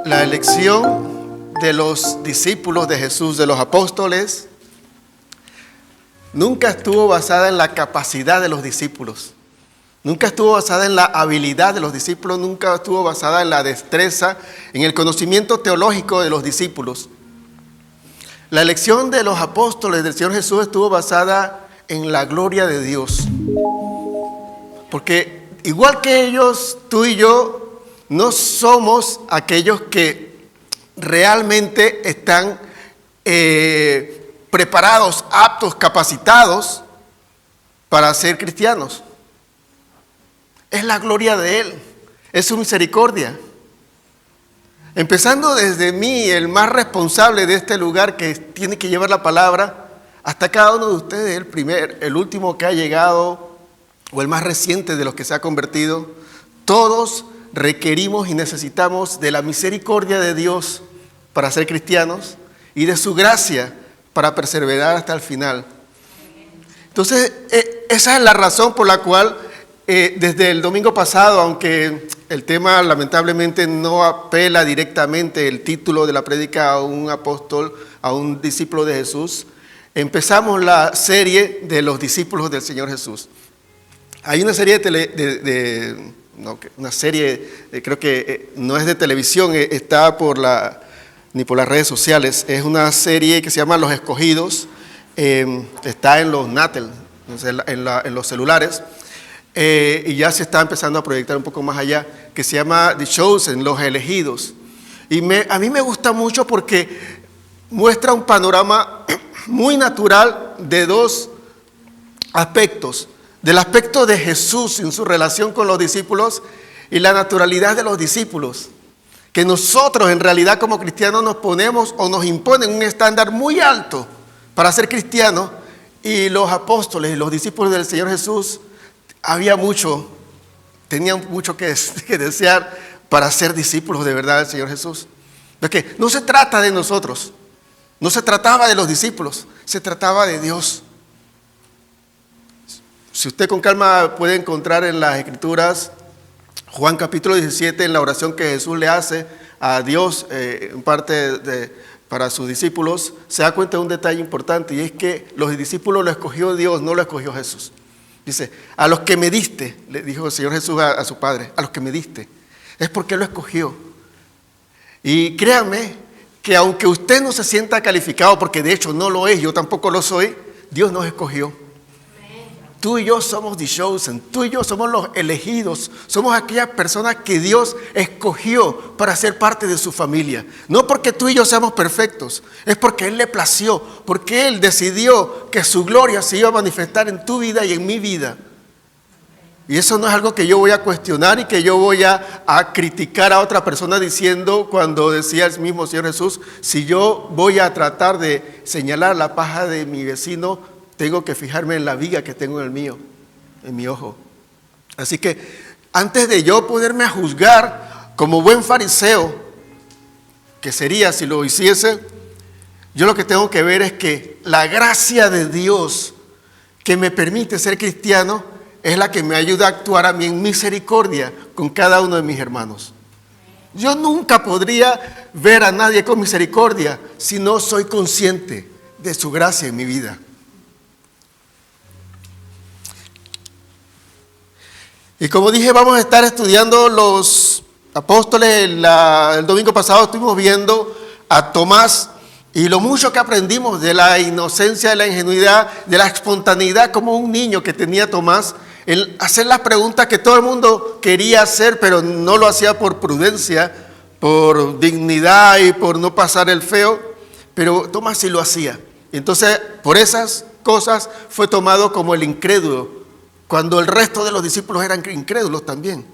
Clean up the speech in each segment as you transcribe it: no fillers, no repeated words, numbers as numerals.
La elección de los discípulos de Jesús, de los apóstoles, nunca estuvo basada en la capacidad de los discípulos. Nunca estuvo basada en la habilidad de los discípulos, nunca estuvo basada en la destreza, en el conocimiento teológico de los discípulos. La elección de los apóstoles del Señor Jesús estuvo basada en la gloria de Dios. Porque igual que ellos, tú y yo, no somos aquellos que realmente están preparados, aptos, capacitados para ser cristianos. Es la gloria de Él, es su misericordia. Empezando desde mí, el más responsable de este lugar que tiene que llevar la palabra, hasta cada uno de ustedes, el último que ha llegado o el más reciente de los que se ha convertido, todos requerimos y necesitamos de la misericordia de Dios para ser cristianos y de su gracia para perseverar hasta el final. Entonces, esa es la razón por la cual desde el domingo pasado, aunque el tema lamentablemente no apela directamente el título de la prédica a un apóstol, a un discípulo de Jesús, empezamos la serie de los discípulos del Señor Jesús. Hay una serie creo que no es de televisión, está ni por las redes sociales, es una serie que se llama Los Escogidos, está en los Natel, en los celulares. Y ya se está empezando a proyectar un poco más allá, que se llama The Chosen, Los Elegidos. Y a mí me gusta mucho porque muestra un panorama muy natural de dos aspectos. Del aspecto de Jesús en su relación con los discípulos y la naturalidad de los discípulos. Que nosotros en realidad como cristianos nos ponemos o nos imponen un estándar muy alto para ser cristianos, y los apóstoles y los discípulos del Señor Jesús tenían mucho que desear para ser discípulos de verdad del Señor Jesús. Porque no se trata de nosotros, no se trataba de los discípulos, se trataba de Dios. Si usted con calma puede encontrar en las Escrituras, Juan capítulo 17, en la oración que Jesús le hace a Dios, en parte para sus discípulos, se da cuenta de un detalle importante, y es que los discípulos lo escogió Dios, no lo escogió Jesús. Dice, a los que me diste, le dijo el Señor Jesús a su Padre, a los que me diste, es porque Él lo escogió. Y créanme que aunque usted no se sienta calificado, porque de hecho no lo es, yo tampoco lo soy, Dios nos escogió. Tú y yo somos the chosen, tú y yo somos los elegidos, somos aquellas personas que Dios escogió para ser parte de su familia. No porque tú y yo seamos perfectos, es porque Él le plació, porque Él decidió que su gloria se iba a manifestar en tu vida y en mi vida. Y eso no es algo que yo voy a cuestionar y que yo voy a criticar a otra persona diciendo, cuando decía el mismo Señor Jesús, si yo voy a tratar de señalar la paja de mi vecino, tengo que fijarme en la viga que tengo en el mío, en mi ojo. Así que antes de yo poderme juzgar como buen fariseo, que sería si lo hiciese, yo lo que tengo que ver es que la gracia de Dios que me permite ser cristiano es la que me ayuda a actuar a mí en misericordia con cada uno de mis hermanos. Yo nunca podría ver a nadie con misericordia si no soy consciente de su gracia en mi vida. Y como dije, vamos a estar estudiando los apóstoles. El domingo pasado estuvimos viendo a Tomás y lo mucho que aprendimos de la inocencia, de la ingenuidad, de la espontaneidad como un niño que tenía Tomás, el hacer las preguntas que todo el mundo quería hacer, pero no lo hacía por prudencia, por dignidad y por no pasar el feo, pero Tomás sí lo hacía. Y entonces, por esas cosas fue tomado como el incrédulo, cuando el resto de los discípulos eran incrédulos también.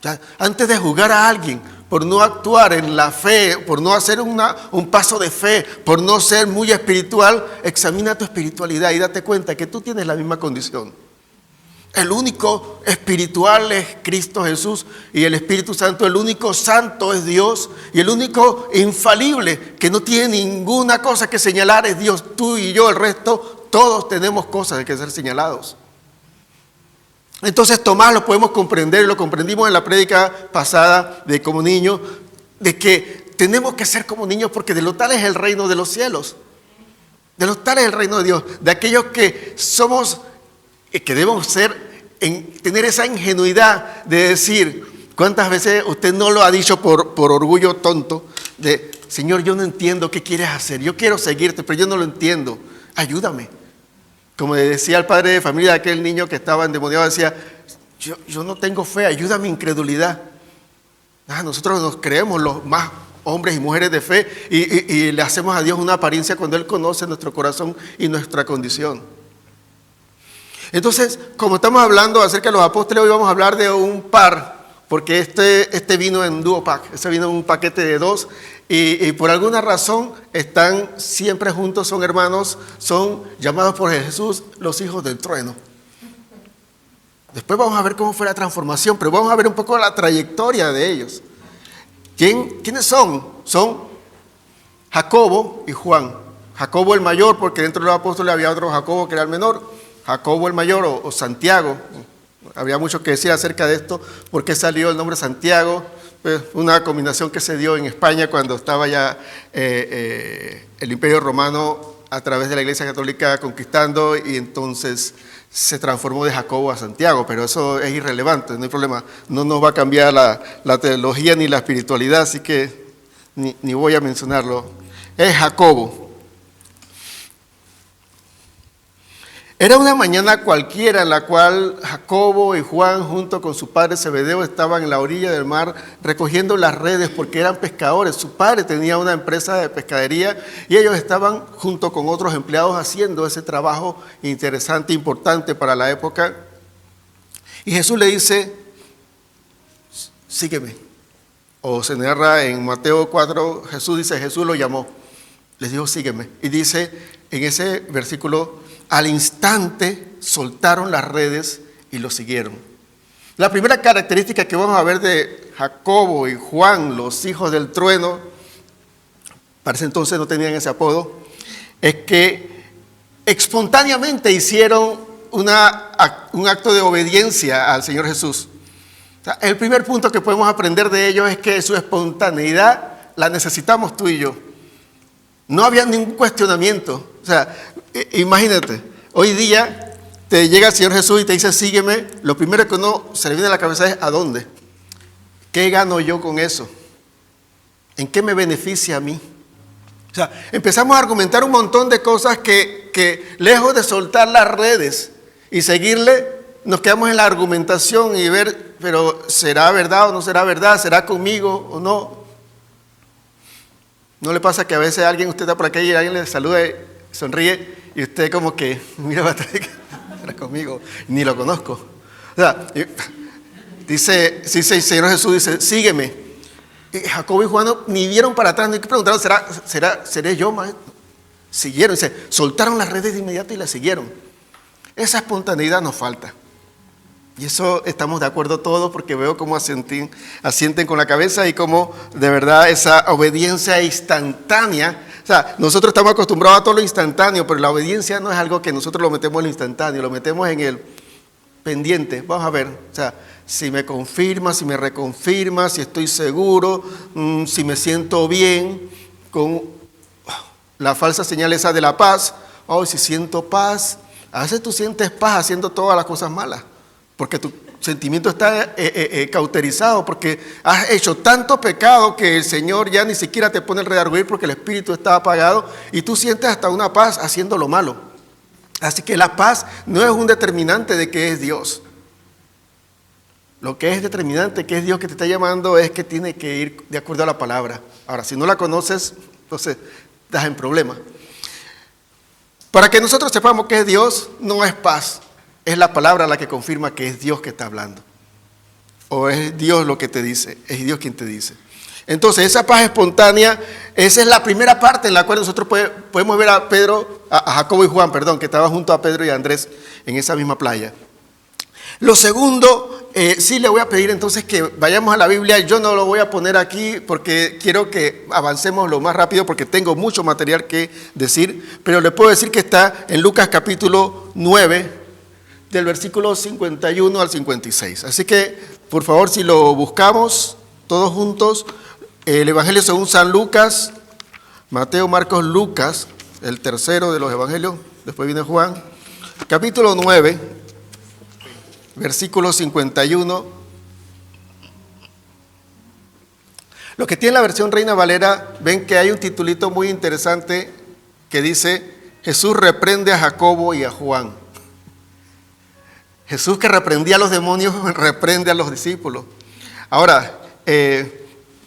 Ya, antes de juzgar a alguien por no actuar en la fe, por no hacer un paso de fe, por no ser muy espiritual, examina tu espiritualidad y date cuenta que tú tienes la misma condición. El único espiritual es Cristo Jesús y el Espíritu Santo. El único santo es Dios y el único infalible que no tiene ninguna cosa que señalar es Dios. Tú y yo, el resto, todos tenemos cosas de que ser señalados. Entonces Tomás lo podemos comprender, lo comprendimos en la prédica pasada de como niño, de que tenemos que ser como niños porque de lo tal es el reino de los cielos. De lo tal es el reino de Dios. De aquellos que somos, que debemos tener esa ingenuidad de decir, ¿cuántas veces usted no lo ha dicho por orgullo tonto? De, Señor, yo no entiendo qué quieres hacer. Yo quiero seguirte, pero yo no lo entiendo. Ayúdame. Como decía el padre de familia de aquel niño que estaba endemoniado, decía, yo no tengo fe, ayúdame incredulidad. Nosotros nos creemos los más hombres y mujeres de fe y le hacemos a Dios una apariencia cuando Él conoce nuestro corazón y nuestra condición. Entonces, como estamos hablando acerca de los apóstoles, hoy vamos a hablar de un par, porque este vino en duo pack, este vino en un paquete de dos y por alguna razón están siempre juntos, son hermanos, son llamados por Jesús los hijos del trueno. Después vamos a ver cómo fue la transformación, pero vamos a ver un poco la trayectoria de ellos. ¿Quiénes son? Son Jacobo y Juan. Jacobo el mayor, porque dentro de los apóstoles había otro Jacobo que era el menor. Jacobo el mayor o Santiago. Había mucho que decir acerca de esto. ¿Por qué salió el nombre Santiago? Pues una combinación que se dio en España cuando estaba ya el Imperio Romano a través de la Iglesia Católica conquistando y entonces se transformó de Jacobo a Santiago, pero eso es irrelevante, no hay problema. No nos va a cambiar la teología ni la espiritualidad, así que ni voy a mencionarlo. Es Jacobo. Era una mañana cualquiera en la cual Jacobo y Juan junto con su padre Zebedeo estaban en la orilla del mar recogiendo las redes porque eran pescadores. Su padre tenía una empresa de pescadería y ellos estaban junto con otros empleados haciendo ese trabajo interesante, importante para la época. Y Jesús le dice, sígueme. O se narra en Mateo 4, Jesús lo llamó, les dijo sígueme. Y dice en ese versículo, al instante soltaron las redes y lo siguieron. La primera característica que vamos a ver de Jacobo y Juan, los hijos del trueno, para ese entonces no tenían ese apodo, es que espontáneamente hicieron un acto de obediencia al Señor Jesús. O sea, el primer punto que podemos aprender de ellos es que su espontaneidad la necesitamos tú y yo. No había ningún cuestionamiento. O sea, imagínate, hoy día te llega el Señor Jesús y te dice sígueme, lo primero que uno se le viene a la cabeza es ¿a dónde? ¿Qué gano yo con eso? ¿En qué me beneficia a mí? O sea, empezamos a argumentar un montón de cosas que lejos de soltar las redes y seguirle, nos quedamos en la argumentación y ver, pero ¿será verdad o no será verdad? ¿Será conmigo o no? ¿No le pasa que a veces usted está por aquí y alguien le saluda y sonríe y usted como que mira para atrás, era conmigo, ni lo conozco? O sea, dice el Señor Jesús, dice, sígueme. Y Jacobo y Juan ni vieron para atrás, ni que preguntaron, ¿seré yo, maestro? Siguieron, dice, soltaron las redes de inmediato y la siguieron. Esa espontaneidad nos falta. Y eso estamos de acuerdo todos porque veo cómo asienten con la cabeza y cómo de verdad esa obediencia instantánea. O sea, nosotros estamos acostumbrados a todo lo instantáneo, pero la obediencia no es algo que nosotros lo metemos en lo instantáneo, lo metemos en el pendiente. Vamos a ver, o sea, si me confirma, si me reconfirma, si estoy seguro, si me siento bien, con la falsa señal esa de la paz. Si siento paz, a veces tú sientes paz haciendo todas las cosas malas. Porque tu sentimiento está cauterizado, porque has hecho tanto pecado que el Señor ya ni siquiera te pone el redarguir porque el espíritu está apagado y tú sientes hasta una paz haciendo lo malo. Así que la paz no es un determinante de que es Dios. Lo que es determinante que es Dios que te está llamando es que tiene que ir de acuerdo a la palabra. Ahora, si no la conoces, entonces estás en problema. Para que nosotros sepamos que es Dios, no es paz. Es la palabra la que confirma que es Dios que está hablando. O es Dios lo que te dice, es Dios quien te dice. Entonces, esa paz espontánea, esa es la primera parte en la cual nosotros podemos ver a Jacobo y Juan, que estaban junto a Pedro y a Andrés en esa misma playa. Lo segundo, sí le voy a pedir entonces que vayamos a la Biblia. Yo no lo voy a poner aquí porque quiero que avancemos lo más rápido porque tengo mucho material que decir, pero le puedo decir que está en Lucas capítulo 9, del versículo 51 al 56. Así que, por favor, si lo buscamos todos juntos, El Evangelio según San Lucas, Mateo, Marcos, Lucas, el tercero de los evangelios, después viene Juan, capítulo 9, versículo 51. Los que tienen la versión Reina Valera ven que hay un titulito muy interesante que dice: Jesús reprende a Jacobo y a Juan. Jesús, que reprendía a los demonios, reprende a los discípulos. Ahora,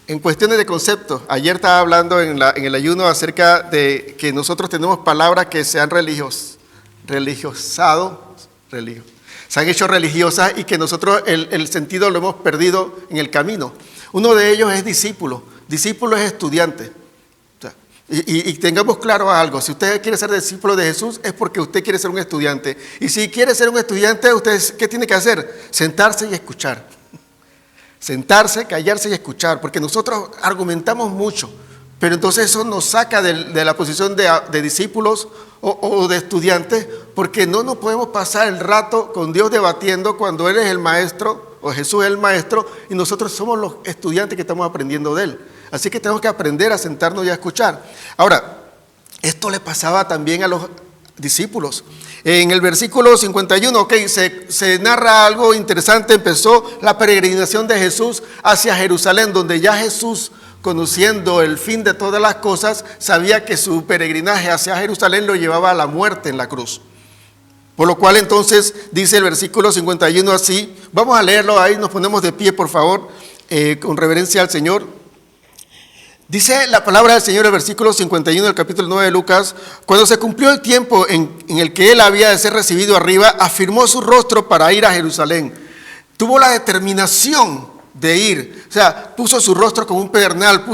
en cuestiones de conceptos, ayer estaba hablando en el ayuno acerca de que nosotros tenemos palabras que se han se han hecho religiosas y que nosotros el sentido lo hemos perdido en el camino. Uno de ellos es discípulo. Discípulo es estudiante. O sea, y tengamos claro algo: si usted quiere ser discípulo de Jesús, es porque usted quiere ser un estudiante. Y si quiere ser un estudiante, usted, ¿qué tiene que hacer? Sentarse y escuchar. Sentarse, callarse y escuchar, porque nosotros argumentamos mucho, pero entonces eso nos saca de la posición de discípulos o de estudiantes, porque no nos podemos pasar el rato con Dios debatiendo cuando Él es el maestro o Jesús es el maestro y nosotros somos los estudiantes que estamos aprendiendo de Él. Así que tenemos que aprender a sentarnos y a escuchar. Ahora, esto le pasaba también a los discípulos. En el versículo 51, se narra algo interesante. Empezó la peregrinación de Jesús hacia Jerusalén, donde ya Jesús, conociendo el fin de todas las cosas, sabía que su peregrinaje hacia Jerusalén lo llevaba a la muerte en la cruz. Por lo cual entonces dice el versículo 51 así. Vamos a leerlo ahí, nos ponemos de pie, por favor, con reverencia al Señor. Dice la palabra del Señor, el versículo 51 del capítulo 9 de Lucas: cuando se cumplió el tiempo en el que él había de ser recibido arriba, afirmó su rostro para ir a Jerusalén. Tuvo la determinación de ir, o sea, puso su rostro como un pedernal,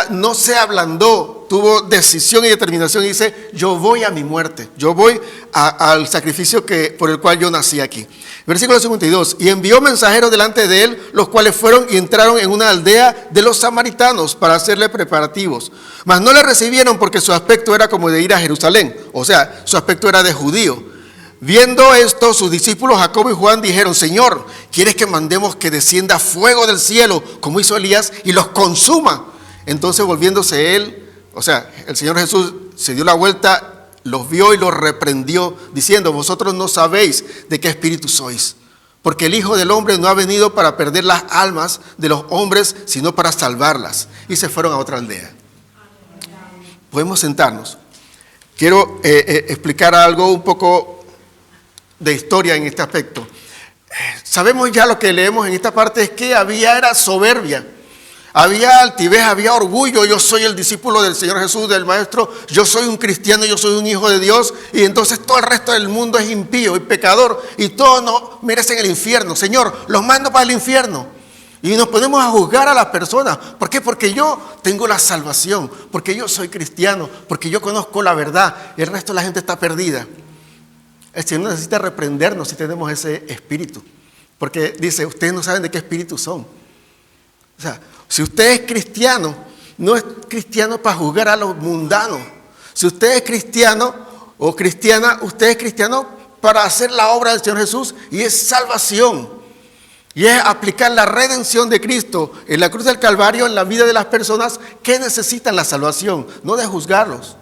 no se ablandó, tuvo decisión y determinación y dice: yo voy a mi muerte, yo voy al sacrificio por el cual yo nací aquí. Versículo 52, y envió mensajeros delante de él, los cuales fueron y entraron en una aldea de los samaritanos para hacerle preparativos. Mas no le recibieron porque su aspecto era como de ir a Jerusalén, o sea, su aspecto era de judío. Viendo esto, sus discípulos Jacobo y Juan dijeron: Señor, ¿quieres que mandemos que descienda fuego del cielo, como hizo Elías, y los consuma? Entonces, volviéndose él, o sea, el Señor Jesús se dio la vuelta, los vio y los reprendió, diciendo: vosotros no sabéis de qué espíritu sois, porque el Hijo del Hombre no ha venido para perder las almas de los hombres, sino para salvarlas. Y se fueron a otra aldea. Podemos sentarnos. Quiero explicar algo un poco de historia en este aspecto. Sabemos ya, lo que leemos en esta parte es que era soberbia, había altivez, había orgullo. Yo soy el discípulo del Señor Jesús, del Maestro, yo soy un cristiano, yo soy un hijo de Dios, y entonces todo el resto del mundo es impío y pecador y todos no merecen el infierno. Señor, los mando para el infierno. Y nos ponemos a juzgar a las personas. ¿Por qué? Porque yo tengo la salvación, porque yo soy cristiano, porque yo conozco la verdad, y el resto de la gente está perdida. El Señor necesita reprendernos si tenemos ese espíritu, porque dice: ustedes no saben de qué espíritu son. O sea, si usted es cristiano, no es cristiano para juzgar a los mundanos. Si usted es cristiano o cristiana, usted es cristiano para hacer la obra del Señor Jesús, y es salvación. Y es aplicar la redención de Cristo en la cruz del Calvario en la vida de las personas que necesitan la salvación, no de juzgarlos.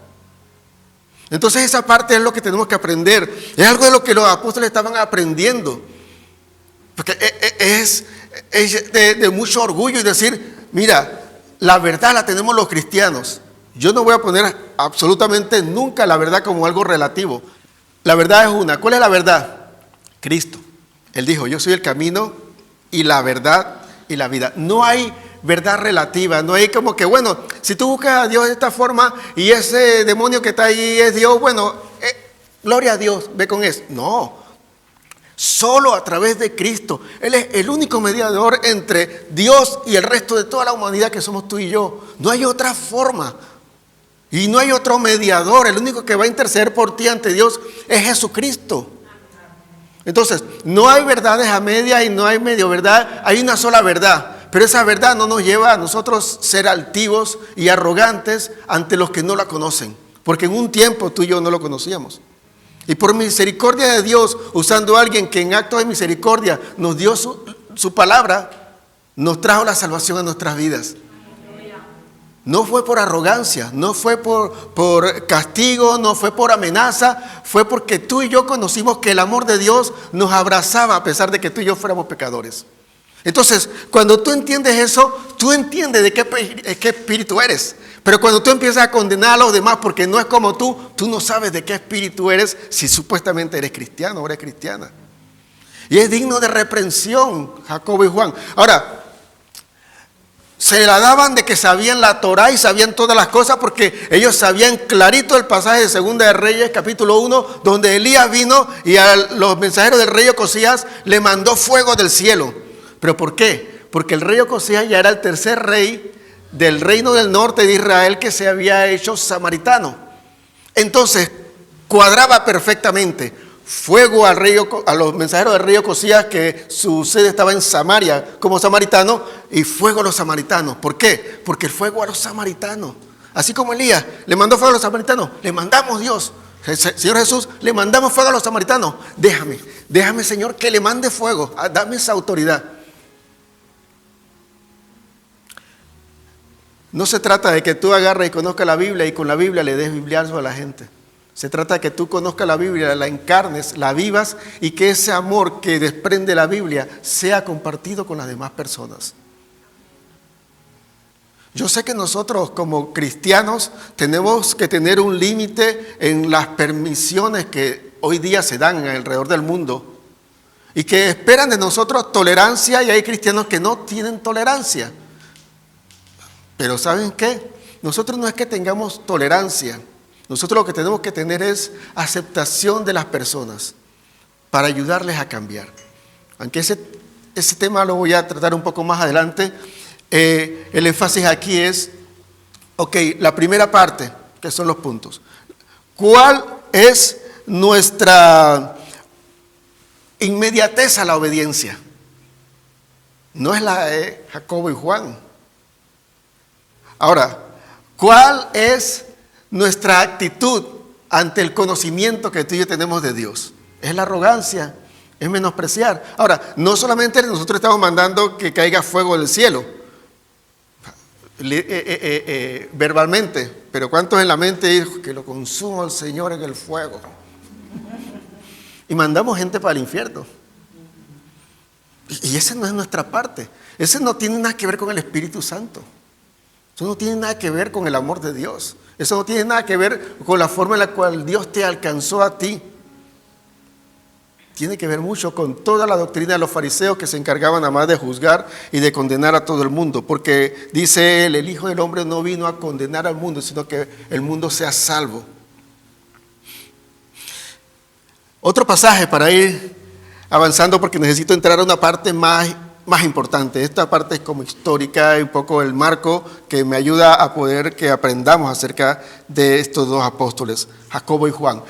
Entonces esa parte es lo que tenemos que aprender. Es algo de lo que los apóstoles estaban aprendiendo. Porque es de mucho orgullo y decir: mira, la verdad la tenemos los cristianos. Yo no voy a poner absolutamente nunca la verdad como algo relativo. La verdad es una. ¿Cuál es la verdad? Cristo. Él dijo: yo soy el camino y la verdad y la vida. No hay verdad relativa, no hay como que, bueno, si tú buscas a Dios de esta forma y ese demonio que está ahí es Dios, bueno, gloria a Dios, ve con eso. No, solo a través de Cristo. Él es el único mediador entre Dios y el resto de toda la humanidad que somos tú y yo. No hay otra forma y no hay otro mediador. El único que va a interceder por ti ante Dios es Jesucristo. Entonces, no hay verdades a media y no hay medio verdad, hay una sola verdad. Pero esa verdad no nos lleva a nosotros ser altivos y arrogantes ante los que no la conocen, porque en un tiempo tú y yo no lo conocíamos. Y por misericordia de Dios, usando a alguien que en acto de misericordia nos dio su palabra, nos trajo la salvación a nuestras vidas. No fue por arrogancia, no fue por castigo, no fue por amenaza, fue porque tú y yo conocimos que el amor de Dios nos abrazaba a pesar de que tú y yo fuéramos pecadores. Entonces, cuando tú entiendes eso, tú entiendes de qué espíritu eres. Pero cuando tú empiezas a condenar a los demás porque no es como tú no sabes de qué espíritu eres si supuestamente eres cristiano o eres cristiana. Y es digno de reprensión, Jacobo y Juan. Ahora, se la daban de que sabían la Torá y sabían todas las cosas porque ellos sabían clarito el pasaje de Segunda de Reyes, capítulo 1, donde Elías vino y a los mensajeros del rey Ocosías le mandó fuego del cielo. ¿Pero por qué? Porque el rey Ocosías ya era el tercer rey del reino del norte de Israel que se había hecho samaritano. Entonces, cuadraba perfectamente. Fuego a los mensajeros del rey Ocosías, que su sede estaba en Samaria como samaritano, y fuego a los samaritanos. ¿Por qué? Porque el fuego a los samaritanos. Así como Elías le mandó fuego a los samaritanos, le mandamos Dios. Señor Jesús, le mandamos fuego a los samaritanos. Déjame Señor que le mande fuego. Dame esa autoridad. No se trata de que tú agarres y conozcas la Biblia y con la Biblia le des bibliazo a la gente. Se trata de que tú conozcas la Biblia, la encarnes, la vivas y que ese amor que desprende la Biblia sea compartido con las demás personas. Yo sé que nosotros como cristianos tenemos que tener un límite en las permisiones que hoy día se dan alrededor del mundo y que esperan de nosotros tolerancia, y hay cristianos que no tienen tolerancia. Pero ¿saben qué? Nosotros no es que tengamos tolerancia. Nosotros lo que tenemos que tener es aceptación de las personas para ayudarles a cambiar. Aunque ese tema lo voy a tratar un poco más adelante, el énfasis aquí es, la primera parte, que son los puntos. ¿Cuál es nuestra inmediatez a la obediencia? No es la de Jacobo y Juan. Ahora, ¿cuál es nuestra actitud ante el conocimiento que tú y yo tenemos de Dios? Es la arrogancia, es menospreciar. Ahora, no solamente nosotros estamos mandando que caiga fuego del cielo, verbalmente, pero ¿cuántos en la mente dijo que lo consuma el Señor en el fuego? Y mandamos gente para el infierno. Y esa no es nuestra parte. Ese no tiene nada que ver con el Espíritu Santo. Eso no tiene nada que ver con el amor de Dios. Eso no tiene nada que ver con la forma en la cual Dios te alcanzó a ti. Tiene que ver mucho con toda la doctrina de los fariseos, que se encargaban nada más de juzgar y de condenar a todo el mundo. Porque dice él, el Hijo del Hombre no vino a condenar al mundo, sino que el mundo sea salvo. Otro pasaje para ir avanzando, porque necesito entrar a una parte más importante. Esta parte es como histórica y un poco el marco que me ayuda a poder que aprendamos acerca de estos dos apóstoles, Jacobo y Juan.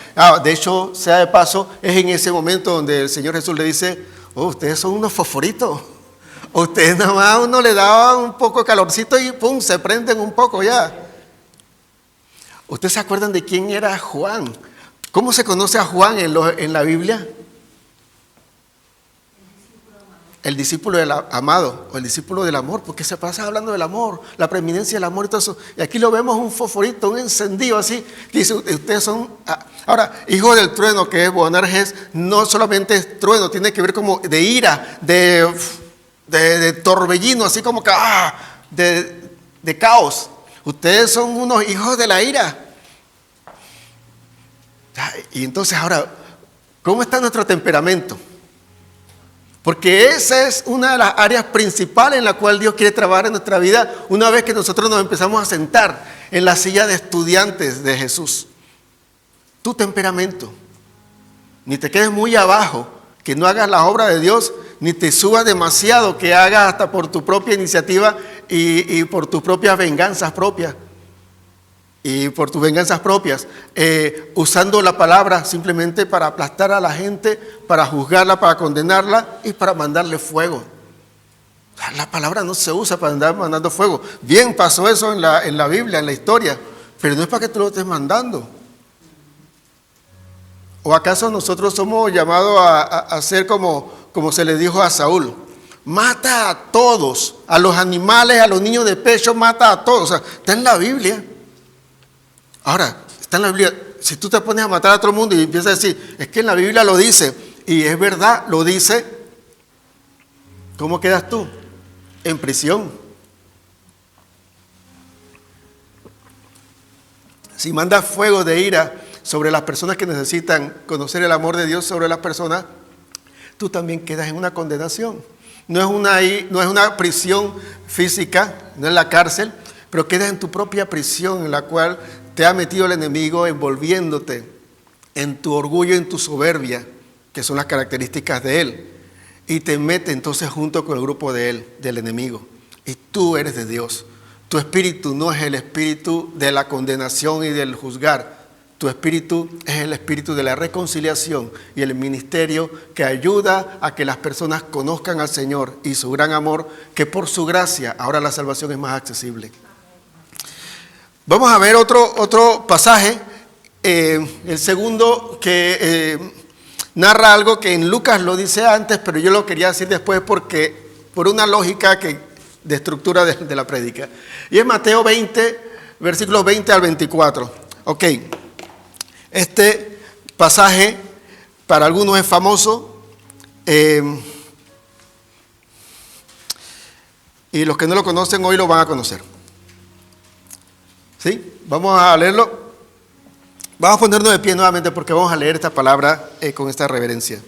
De hecho, sea de paso, es en ese momento donde el Señor Jesús le dice, ustedes son unos fosforitos. Ustedes nada más uno le daba un poco de calorcito y pum, se prenden un poco ya. ¿Ustedes se acuerdan de quién era Juan? ¿Cómo se conoce a Juan en la Biblia? El discípulo del amado, o el discípulo del amor, porque se pasa hablando del amor, la preeminencia del amor y todo eso. Y aquí lo vemos un fosforito, un encendido así, que dice, ustedes son... Ahora, hijo del trueno, que es Boanerges, no solamente es trueno, tiene que ver como de ira, de torbellino, así como que, de caos. Ustedes son unos hijos de la ira. Y entonces ahora, ¿cómo está nuestro temperamento? Porque esa es una de las áreas principales en la cual Dios quiere trabajar en nuestra vida una vez que nosotros nos empezamos a sentar en la silla de estudiantes de Jesús. Tu temperamento. Ni te quedes muy abajo, que no hagas la obra de Dios, ni te subas demasiado, que hagas hasta por tu propia iniciativa y por tus propias venganzas propias. Usando la palabra simplemente para aplastar a la gente, para juzgarla, para condenarla y para mandarle fuego. La palabra no se usa para andar mandando fuego. Bien, pasó eso en la Biblia, en la historia, pero no es para que tú lo estés mandando. ¿O acaso nosotros somos llamados a ser como se le dijo a Saúl? mata a todos, a los animales, a los niños de pecho, mata a todos. O sea, está en la Biblia. Ahora, está en la Biblia. Si tú te pones a matar a todo el mundo y empiezas a decir, es que en la Biblia lo dice, y es verdad, lo dice, ¿cómo quedas tú? En prisión. Si mandas fuego de ira sobre las personas que necesitan conocer el amor de Dios sobre las personas, tú también quedas en una condenación. No es una prisión física, no es la cárcel, pero quedas en tu propia prisión en la cual te ha metido el enemigo envolviéndote en tu orgullo, en tu soberbia, que son las características de él. Y te mete entonces junto con el grupo de él, del enemigo. Y tú eres de Dios. Tu espíritu no es el espíritu de la condenación y del juzgar. Tu espíritu es el espíritu de la reconciliación y el ministerio que ayuda a que las personas conozcan al Señor y su gran amor, que por su gracia ahora la salvación es más accesible. Vamos a ver otro pasaje, el segundo que narra algo que en Lucas lo dice antes, pero yo lo quería decir después por una lógica de estructura de la prédica. Y es Mateo 20, versículos 20 al 24. Ok, este pasaje para algunos es famoso y los que no lo conocen hoy lo van a conocer. ¿Sí? Vamos a leerlo. Vamos a ponernos de pie nuevamente porque vamos a leer esta palabra con esta reverencia.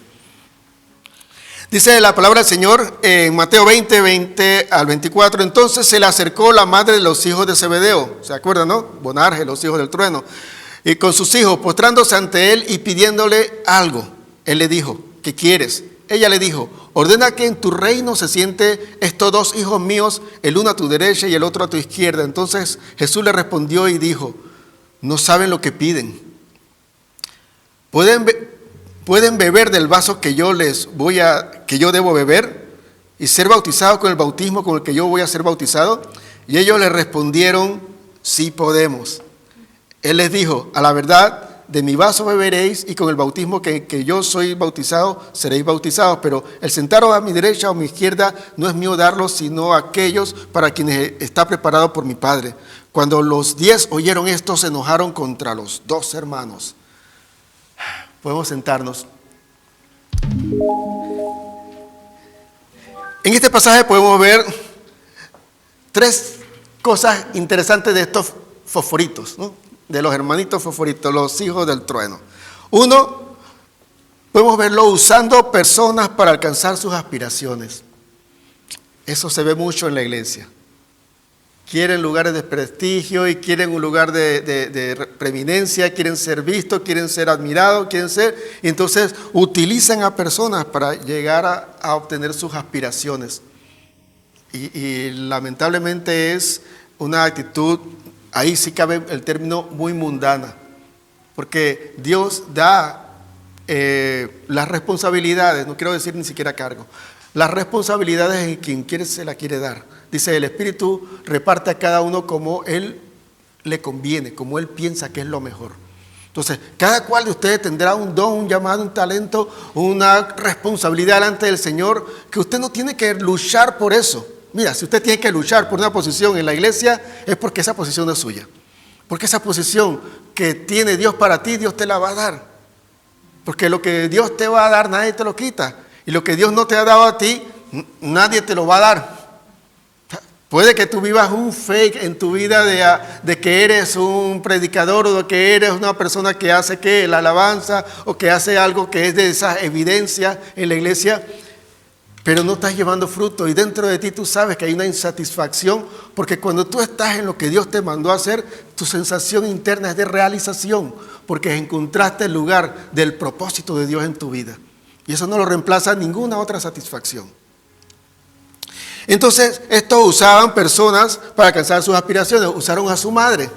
Dice la palabra del Señor en Mateo 20, 20 al 24. Entonces se le acercó la madre de los hijos de Zebedeo. ¿Se acuerdan, no? Boanerges, los hijos del trueno. Y con sus hijos, postrándose ante él y pidiéndole algo. Él le dijo, ¿qué quieres? Ella le dijo, ordena que en tu reino se siente estos dos hijos míos, el uno a tu derecha y el otro a tu izquierda. Entonces Jesús le respondió y dijo, no saben lo que piden. ¿Pueden beber del vaso que yo debo beber y ser bautizado con el bautismo con el que yo voy a ser bautizado? Y ellos le respondieron, sí podemos. Él les dijo, a la verdad, de mi vaso beberéis y con el bautismo que yo soy bautizado, seréis bautizados. Pero el sentaros a mi derecha o a mi izquierda no es mío darlo, sino a aquellos para quienes está preparado por mi Padre. Cuando los 10 oyeron esto, se enojaron contra los 2 hermanos. Podemos sentarnos. En este pasaje podemos ver 3 cosas interesantes de estos fosforitos, ¿no? De los hermanitos fosforitos, los hijos del trueno. Uno, podemos verlo usando personas para alcanzar sus aspiraciones. Eso se ve mucho en la iglesia. Quieren lugares de prestigio y quieren un lugar de preeminencia, quieren ser vistos, quieren ser admirados, y entonces utilizan a personas para llegar a obtener sus aspiraciones. Y lamentablemente es una actitud, ahí sí cabe el término, muy mundana, porque Dios da las responsabilidades, no quiero decir ni siquiera cargo, las responsabilidades en quien se la quiere dar. Dice, el Espíritu reparte a cada uno como Él le conviene, como Él piensa que es lo mejor. Entonces, cada cual de ustedes tendrá un don, un llamado, un talento, una responsabilidad delante del Señor, que usted no tiene que luchar por eso. Mira, si usted tiene que luchar por una posición en la iglesia, es porque esa posición es suya. Porque esa posición que tiene Dios para ti, Dios te la va a dar. Porque lo que Dios te va a dar, nadie te lo quita. Y lo que Dios no te ha dado a ti, nadie te lo va a dar. Puede que tú vivas un fake en tu vida de que eres un predicador o de que eres una persona que hace la alabanza o que hace algo que es de esa evidencia en la iglesia, pero no estás llevando fruto y dentro de ti tú sabes que hay una insatisfacción porque cuando tú estás en lo que Dios te mandó a hacer, tu sensación interna es de realización porque encontraste el lugar del propósito de Dios en tu vida y eso no lo reemplaza ninguna otra satisfacción. Entonces, esto usaban personas para alcanzar sus aspiraciones, usaron a su madre.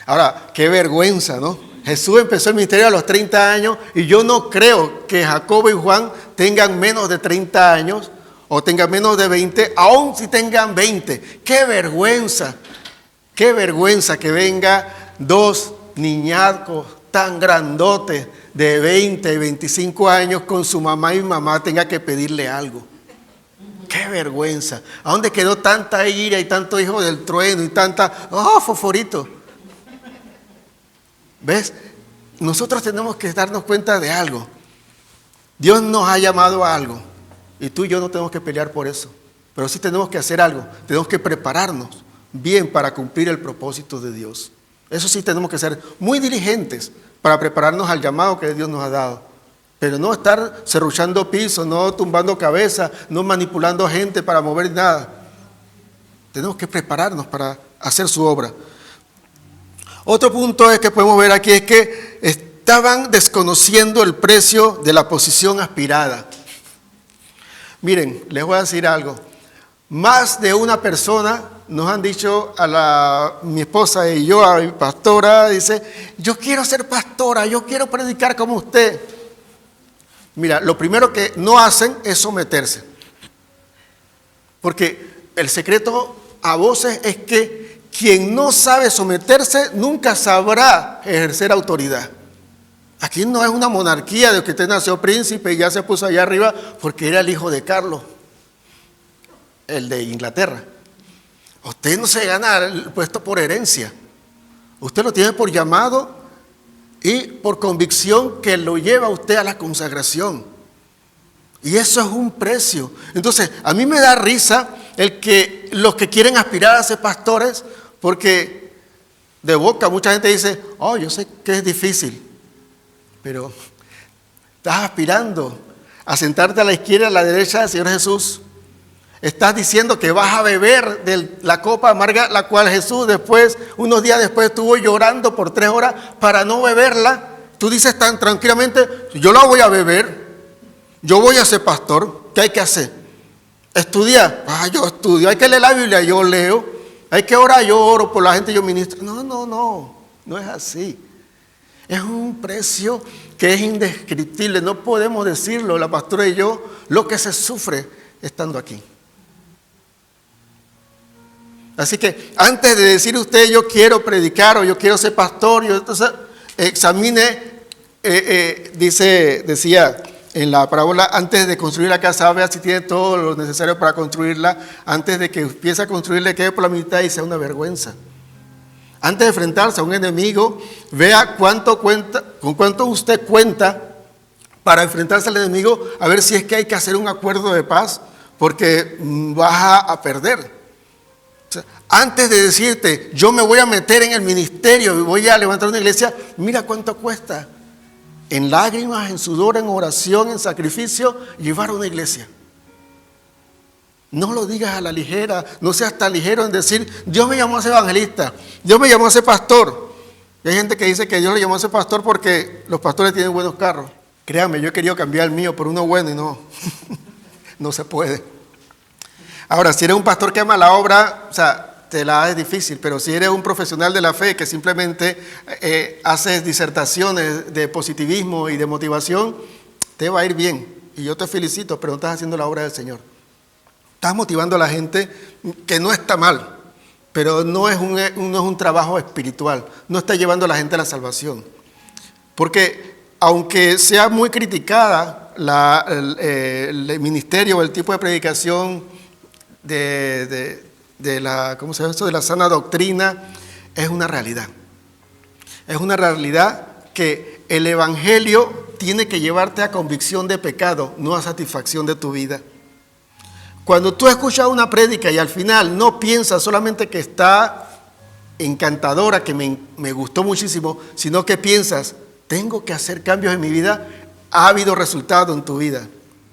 Ahora, qué vergüenza, ¿no? Jesús empezó el ministerio a los 30 años y yo no creo que Jacobo y Juan tengan menos de 30 años o tengan menos de 20, aun si tengan 20. ¡Qué vergüenza! ¡Qué vergüenza que venga 2 niñacos tan grandotes de 20 y 25 años con su mamá y mamá tenga que pedirle algo! qué vergüenza. ¿A dónde quedó tanta ira y tanto hijo del trueno y tanta, fosforito? ¿Ves? Nosotros tenemos que darnos cuenta de algo. Dios nos ha llamado a algo y tú y yo no tenemos que pelear por eso, pero sí tenemos que hacer algo, tenemos que prepararnos bien para cumplir el propósito de Dios. Eso sí tenemos que ser muy diligentes para prepararnos al llamado que Dios nos ha dado, pero no estar serruchando piso, no tumbando cabeza, no manipulando gente para mover nada. Tenemos que prepararnos para hacer su obra. Otro punto que podemos ver aquí es que estaban desconociendo el precio de la posición aspirada. Miren, les voy a decir algo. Más de una persona nos han dicho mi esposa y yo, a mi pastora, dice, yo quiero ser pastora, yo quiero predicar como usted. Mira, lo primero que no hacen es someterse. Porque el secreto a voces es que quien no sabe someterse nunca sabrá ejercer autoridad. Aquí no es una monarquía de que usted nació príncipe y ya se puso allá arriba porque era el hijo de Carlos, el de Inglaterra. Usted no se gana el puesto por herencia. Usted lo tiene por llamado y por convicción que lo lleva a usted a la consagración. Y eso es un precio. Entonces, a mí me da risa los que quieren aspirar a ser pastores, porque de boca mucha gente dice, yo sé que es difícil, pero estás aspirando a sentarte a la izquierda, a la derecha del Señor Jesús. Estás diciendo que vas a beber de la copa amarga, la cual Jesús unos días después estuvo llorando por 3 horas para no beberla. Tú dices tan tranquilamente, yo la voy a beber, yo voy a ser pastor. ¿Qué hay que hacer? Estudiar. Yo estudio. Hay que leer la Biblia, yo leo. Hay que orar, yo oro por la gente, yo ministro. No es así. Es un precio que es indescriptible, no podemos decirlo, la pastora y yo, lo que se sufre estando aquí. Así que antes de decir usted, yo quiero predicar o yo quiero ser pastor, entonces examine, decía en la parábola, antes de construir la casa, vea si tiene todo lo necesario para construirla, antes de que empiece a construirla, quede por la mitad y sea una vergüenza. Antes de enfrentarse a un enemigo, vea con cuánto usted cuenta para enfrentarse al enemigo, a ver si es que hay que hacer un acuerdo de paz, porque vas a perder. O sea, antes de decirte, yo me voy a meter en el ministerio y voy a levantar una iglesia, mira cuánto cuesta. En lágrimas, en sudor, en oración, en sacrificio, llevar una iglesia. No lo digas a la ligera, no seas tan ligero en decir, Dios me llamó a ser evangelista, Dios me llamó a ser pastor. Y hay gente que dice que Dios le llamó a ser pastor porque los pastores tienen buenos carros. Créanme, yo he querido cambiar el mío por uno bueno y no se puede. Ahora, si eres un pastor que ama la obra, te la es difícil, pero si eres un profesional de la fe que simplemente haces disertaciones de positivismo y de motivación, te va a ir bien. Y yo te felicito, pero no estás haciendo la obra del Señor. Estás motivando a la gente, que no está mal, pero no es un trabajo espiritual, no está llevando a la gente a la salvación. Porque aunque sea muy criticada el ministerio o el tipo de predicación de la, ¿cómo se llama esto?, de la sana doctrina, es una realidad. Es una realidad que el evangelio tiene que llevarte a convicción de pecado, no a satisfacción de tu vida. Cuando tú escuchas una prédica y al final no piensas solamente que está encantadora, que me gustó muchísimo, sino que piensas, tengo que hacer cambios en mi vida, ha habido resultado en tu vida.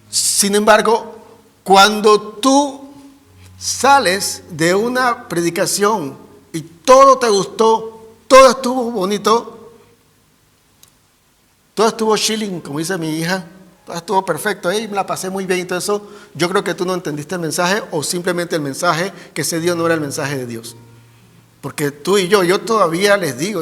Sin embargo, cuando tú sales de una predicación y todo te gustó, todo estuvo bonito, todo estuvo chilling, como dice mi hija, todo estuvo perfecto, me la pasé muy bien y todo eso, yo creo que tú no entendiste el mensaje o simplemente el mensaje que se dio no era el mensaje de Dios. Porque tú y yo todavía les digo,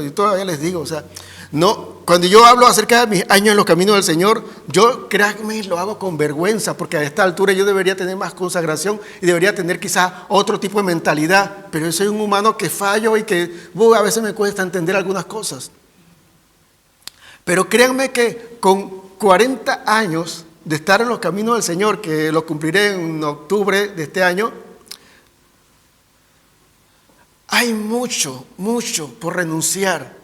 o sea, no, cuando yo hablo acerca de mis años en los caminos del Señor, yo, créanme, lo hago con vergüenza, porque a esta altura yo debería tener más consagración y debería tener quizás otro tipo de mentalidad, pero yo soy un humano que fallo y que a veces me cuesta entender algunas cosas. Pero créanme que con 40 años de estar en los caminos del Señor, que lo cumpliré en octubre de este año, hay mucho por renunciar.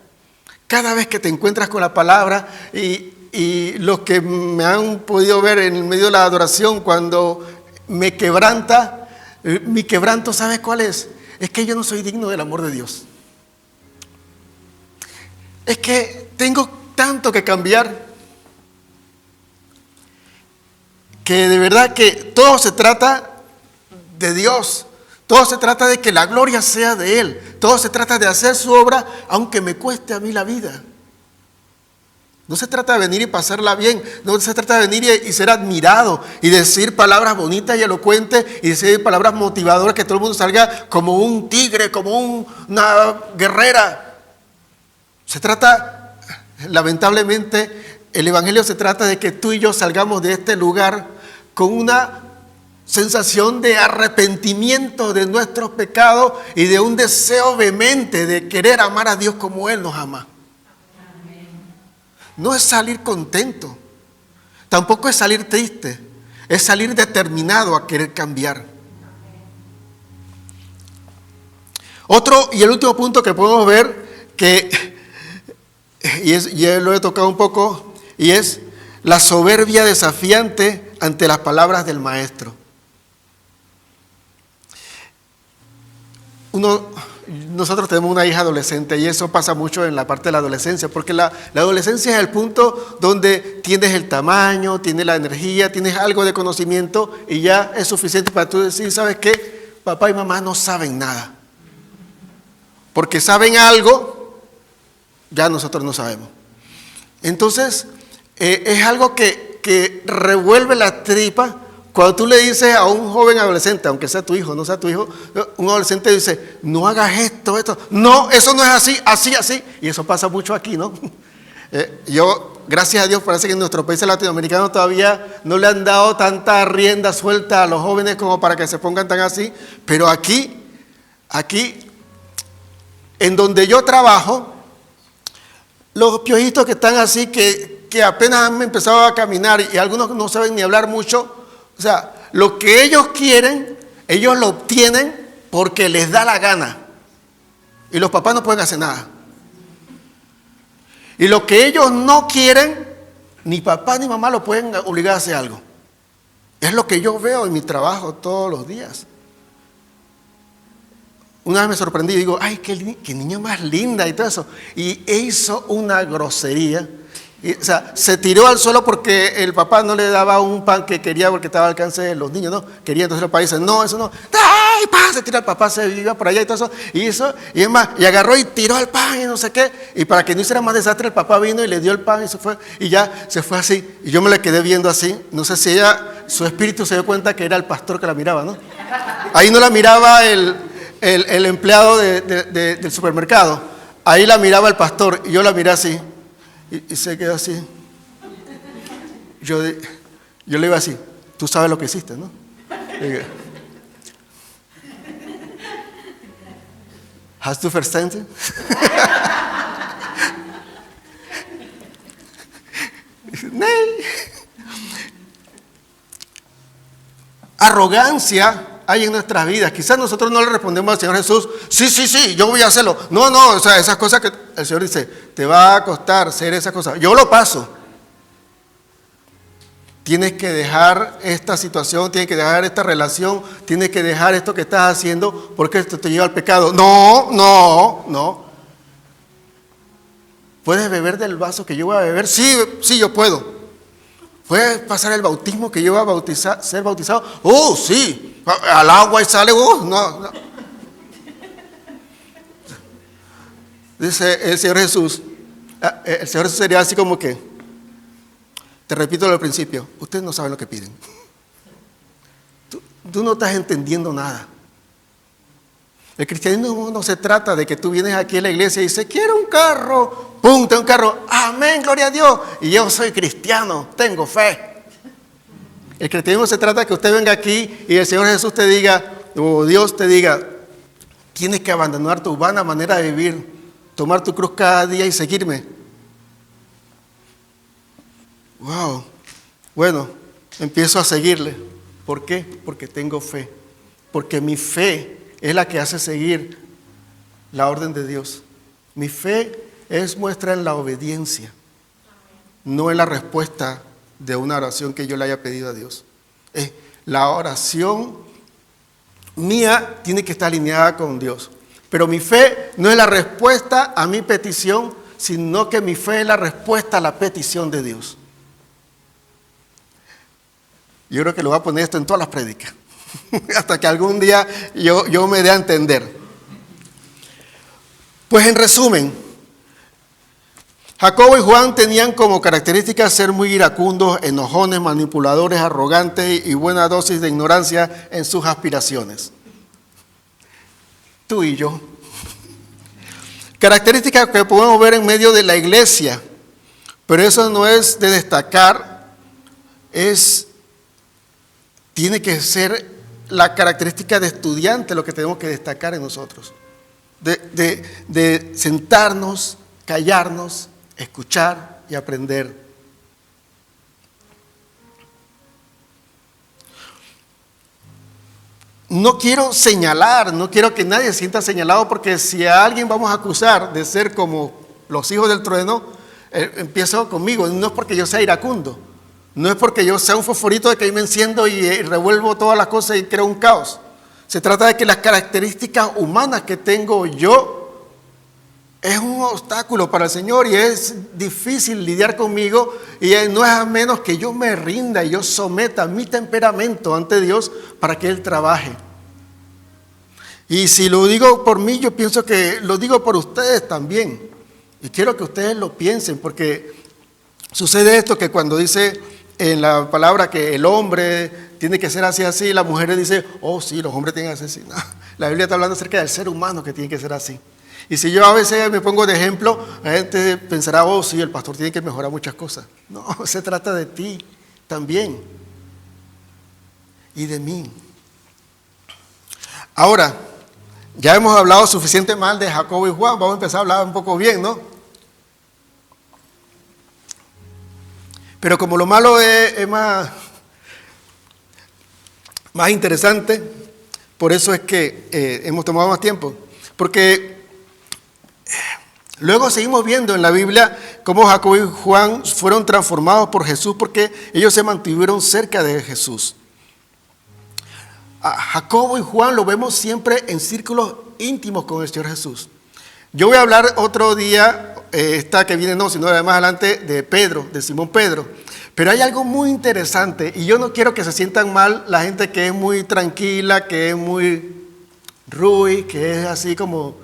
Cada vez que te encuentras con la palabra, y los que me han podido ver en medio de la adoración, cuando me quebranta, mi quebranto, ¿sabes cuál es? Es que yo no soy digno del amor de Dios. Es que tengo tanto que cambiar, que de verdad que todo se trata de Dios. Todo se trata de que la gloria sea de Él. Todo se trata de hacer su obra, aunque me cueste a mí la vida. No se trata de venir y pasarla bien. No se trata de venir y ser admirado y decir palabras bonitas y elocuentes y decir palabras motivadoras, que todo el mundo salga como un tigre, como una guerrera. Se trata, lamentablemente, el Evangelio se trata de que tú y yo salgamos de este lugar con una sensación de arrepentimiento de nuestros pecados y de un deseo vehemente de querer amar a Dios como Él nos ama. No es salir contento, tampoco es salir triste, es salir determinado a querer cambiar. Otro y el último punto que podemos ver, ya lo he tocado un poco, y es la soberbia desafiante ante las palabras del maestro. Nosotros tenemos una hija adolescente y eso pasa mucho en la parte de la adolescencia, porque la adolescencia es el punto donde tienes el tamaño, tienes la energía, tienes algo de conocimiento y ya es suficiente para tú decir, ¿sabes qué? Papá y mamá no saben nada. Porque saben algo, ya nosotros no sabemos. Entonces, es algo que revuelve la tripa. Cuando tú le dices a un joven adolescente, aunque sea tu hijo, no sea tu hijo, un adolescente dice, no hagas esto. No, eso no es así, así. Y eso pasa mucho aquí, ¿no? Yo, gracias a Dios, parece que en nuestro país latinoamericano todavía no le han dado tanta rienda suelta a los jóvenes como para que se pongan tan así. Pero aquí, en donde yo trabajo, los piojitos que están así, que apenas han empezado a caminar y algunos no saben ni hablar mucho. O sea, lo que ellos quieren, ellos lo obtienen porque les da la gana. Y los papás no pueden hacer nada. Y lo que ellos no quieren, ni papá ni mamá lo pueden obligar a hacer algo. Es lo que yo veo en mi trabajo todos los días. Una vez me sorprendí y digo, ay, qué niña más linda y todo eso. Y hizo una grosería. O sea, se tiró al suelo porque el papá no le daba un pan que quería porque estaba al alcance de los niños, ¿no? Quería, entonces el papá dice, no, eso no. ¡Ay, pa! Se tira el papá, se iba por allá y todo eso. Y es más, y agarró y tiró el pan y no sé qué. Y para que no hiciera más desastre, el papá vino y le dio el pan y se fue. Y ya se fue así. Y yo me la quedé viendo así. No sé si su espíritu se dio cuenta que era el pastor que la miraba, ¿no? Ahí no la miraba el empleado del supermercado. Ahí la miraba el pastor y yo la miré así. Y se quedó así. Yo le iba así, tú sabes lo que hiciste, ¿no? ¿Hast du verstanden? Arrogancia hay en nuestras vidas. Quizás nosotros no le respondemos al Señor Jesús, sí, yo voy a hacerlo. No, o sea, esas cosas que el Señor dice, te va a costar hacer esas cosas. Yo lo paso. Tienes que dejar esta situación, tienes que dejar esta relación, tienes que dejar esto que estás haciendo porque esto te lleva al pecado. No. ¿Puedes beber del vaso que yo voy a beber? Sí, yo puedo. ¿Puedes pasar el bautismo que yo voy a ser bautizado? Sí. Al agua y sale, no. Dice el Señor Jesús. El Señor Jesús sería así como que, te repito al principio, ustedes no saben lo que piden. Tú no estás entendiendo nada. El cristianismo no se trata de que tú vienes aquí a la iglesia y dices, quiero un carro, ¡pum! Tengo un carro, amén, gloria a Dios, y yo soy cristiano, tengo fe. El cristianismo se trata de que usted venga aquí y el Señor Jesús te diga, o Dios te diga, tienes que abandonar tu vana manera de vivir, tomar tu cruz cada día y seguirme. Wow. Bueno, empiezo a seguirle. ¿Por qué? Porque tengo fe. Porque mi fe es la que hace seguir la orden de Dios. Mi fe es muestra en la obediencia, no en la respuesta de una oración que yo le haya pedido a Dios. La oración mía tiene que estar alineada con Dios. Pero mi fe no es la respuesta a mi petición, sino que mi fe es la respuesta a la petición de Dios. Yo creo que lo voy a poner esto en todas las prédicas, hasta que algún día yo me dé a entender. Pues en resumen, Jacobo y Juan tenían como característica ser muy iracundos, enojones, manipuladores, arrogantes y buena dosis de ignorancia en sus aspiraciones. Tú y yo. Características que podemos ver en medio de la iglesia, pero eso no es de destacar, tiene que ser la característica de estudiante lo que tenemos que destacar en nosotros. De sentarnos, callarnos, escuchar y aprender. No quiero señalar, no quiero que nadie se sienta señalado, porque si a alguien vamos a acusar de ser como los hijos del trueno, empiezo conmigo. No es porque yo sea iracundo, no es porque yo sea un fosforito de que ahí me enciendo y revuelvo todas las cosas y creo un caos. Se trata de que las características humanas que tengo yo es un obstáculo para el Señor y es difícil lidiar conmigo, y no es a menos que yo me rinda y yo someta mi temperamento ante Dios para que Él trabaje. Y si lo digo por mí, yo pienso que lo digo por ustedes también, y quiero que ustedes lo piensen, porque sucede esto que cuando dice en la palabra que el hombre tiene que ser así, la mujer dice, oh sí, los hombres tienen que ser así. No, la Biblia está hablando acerca del ser humano que tiene que ser así. Y si yo a veces me pongo de ejemplo, la gente pensará, oh sí, el pastor tiene que mejorar muchas cosas. No, se trata de ti también y de mí. Ahora, ya hemos hablado suficiente mal de Jacobo y Juan, vamos a empezar a hablar un poco bien, ¿no? Pero como lo malo es más interesante, por eso es que hemos tomado más tiempo. Porque luego seguimos viendo en la Biblia cómo Jacobo y Juan fueron transformados por Jesús, porque ellos se mantuvieron cerca de Jesús. A Jacobo y Juan lo vemos siempre en círculos íntimos con el Señor Jesús. Yo voy a hablar otro día, que viene no, sino de más adelante, de Pedro, de Simón Pedro. Pero hay algo muy interesante, y yo no quiero que se sientan mal la gente que es muy tranquila, que es muy ruy, que es así como